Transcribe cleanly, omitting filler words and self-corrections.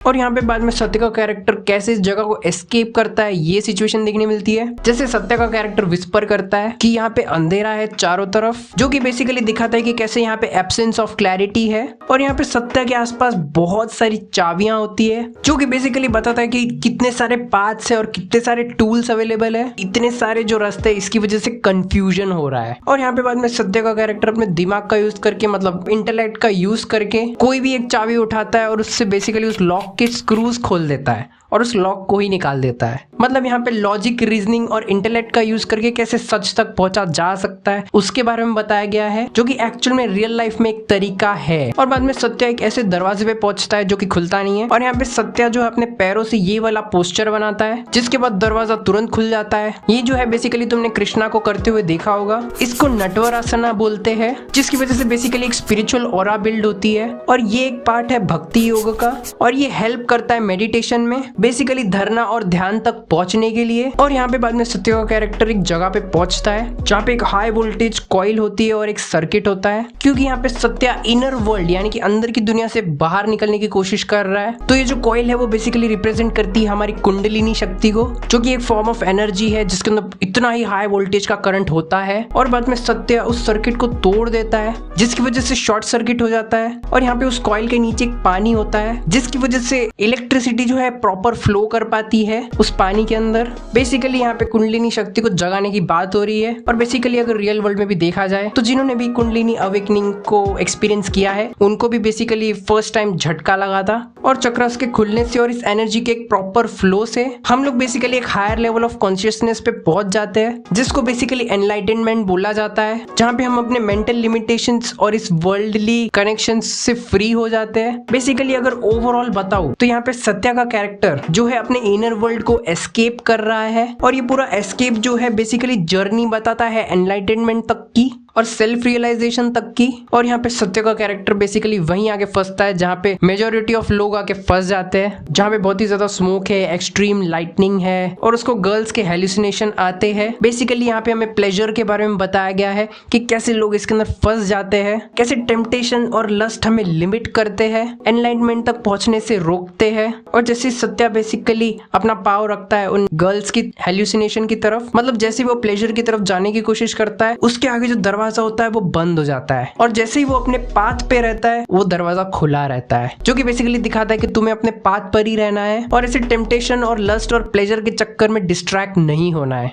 और यहाँ पे बाद में सत्य का कैरेक्टर कैसे इस जगह को एस्केप करता है ये सिचुएशन देखने मिलती है। जैसे सत्य का कैरेक्टर विस्पर करता है कि यहाँ पे अंधेरा है चारों तरफ, जो कि बेसिकली दिखाता है कि कैसे यहाँ पे एब्सेंस ऑफ क्लैरिटी है। और यहाँ पे सत्य के आसपास बहुत सारी चाबियां होती है, जो कि बेसिकली बताता है कि कितने सारे पाथ्स है और कितने सारे टूल्स अवेलेबल है, इतने सारे जो रास्ते, इसकी वजह से कंफ्यूजन हो रहा है। और यहाँ पे बाद में सत्य का कैरेक्टर अपने दिमाग का यूज करके, मतलब इंटेलेक्ट का यूज करके कोई भी एक चाबी उठाता है और उससे बेसिकली उस लॉक के स्क्रूज खोल देता है और उस लॉक को ही निकाल देता है। मतलब यहाँ पे लॉजिक, रीजनिंग और इंटेलेक्ट का यूज करके कैसे सच तक पहुंचा जा सकता है उसके बारे में बताया गया है, जो कि एक्चुअल में रियल लाइफ में एक तरीका है। और बाद में सत्या एक ऐसे दरवाजे पे पहुंचता है जो कि खुलता नहीं है, और यहाँ पे सत्या जो है अपने पैरों से ये वाला पोस्चर बनाता है, जिसके बाद दरवाजा तुरंत खुल जाता है। ये जो है बेसिकली तुमने कृष्णा को करते हुए देखा होगा, इसको नटवरासना बोलते हैं, जिसकी वजह से बेसिकली एक स्पिरिचुअल ऑरा बिल्ड होती है। और ये एक पार्ट है भक्ति योग का, और ये हेल्प करता है मेडिटेशन में, बेसिकली धरना और ध्यान तक पहुंचने के लिए। और यहाँ पे बाद में सत्य का कैरेक्टर एक जगह पे पहुंचता है जहाँ पे एक हाई वोल्टेज कॉइल होती है और एक सर्किट होता है, क्योंकि यहाँ पे सत्या इनर वर्ल्ड यानी कि अंदर की दुनिया से बाहर निकलने की कोशिश कर रहा है। तो ये जो कॉइल है वो बेसिकली रिप्रेजेंट करती है हमारी कुंडलिनी शक्ति को, जो कि एक फॉर्म ऑफ एनर्जी है जिसके अंदर इतना ही हाई वोल्टेज का करंट होता है। और बाद में सत्य उस सर्किट को तोड़ देता है, जिसकी वजह से शॉर्ट सर्किट हो जाता है। और यहाँ पे उस कॉइल के नीचे एक पानी होता है, जिसकी वजह से इलेक्ट्रिसिटी जो है प्रॉपर फ्लो कर पाती है उस पानी के अंदर। बेसिकली यहाँ पे कुंडलिनी शक्ति को जगाने की बात हो रही है। और बेसिकली अगर रियल वर्ल्ड में भी देखा जाए तो जिन्होंने भी कुंडलिनी अवेकनिंग को एक्सपीरियंस किया है उनको भी बेसिकली फर्स्ट टाइम झटका लगा था। और चक्रस के खुलने से और इस एनर्जी के एक प्रॉपर फ्लो से हम लोग बेसिकली एक हायर लेवल ऑफ कॉन्शियसनेस पे पहुंच जाते हैं, जिसको बेसिकली एनलाइटनमेंट बोला जाता है, जहाँ पे हम अपने मेंटल लिमिटेशंस और इस वर्ल्डली कनेक्शंस से फ्री हो जाते हैं। बेसिकली अगर ओवरऑल बताऊं तो यहाँ पे सत्या का कैरेक्टर जो है अपने इनर वर्ल्ड को एस्केप कर रहा है, और ये पूरा एस्केप जो है बेसिकली जर्नी बताता है एनलाइटनमेंट तक की और सेल्फ रियलाइजेशन तक की। और यहाँ पे सत्य का कैरेक्टर बेसिकली वहीं आके फंसता है जहाँ पे मेजोरिटी ऑफ लोग आके फंस जाते हैं, जहाँ पे बहुत ही ज्यादा स्मोक है, एक्सट्रीम लाइटनिंग है और उसको गर्ल्स के हेलुसिनेशन आते हैं। बेसिकली यहाँ पे हमें प्लेजर के बारे में बताया गया है कि कैसे लोग इसके अंदर फंस जाते हैं, कैसे टेम्पटेशन और लस्ट हमें लिमिट करते हैं, एनलाइटमेंट तक पहुंचने से रोकते हैं। और जैसे सत्या बेसिकली अपना पाव रखता है उन गर्ल्स की हेलुसिनेशन की तरफ, मतलब जैसे वो प्लेजर की तरफ जाने की कोशिश करता है, उसके आगे जो दरवाजा होता है वो बंद हो जाता है, और जैसे ही वो अपने पाथ पे रहता है वो दरवाजा खुला रहता है, जो कि बेसिकली दिखाता है कि तुम्हें अपने पाथ पर ही रहना है और ऐसे टेम्पटेशन और लस्ट और प्लेजर के चक्कर में डिस्ट्रैक्ट नहीं होना है।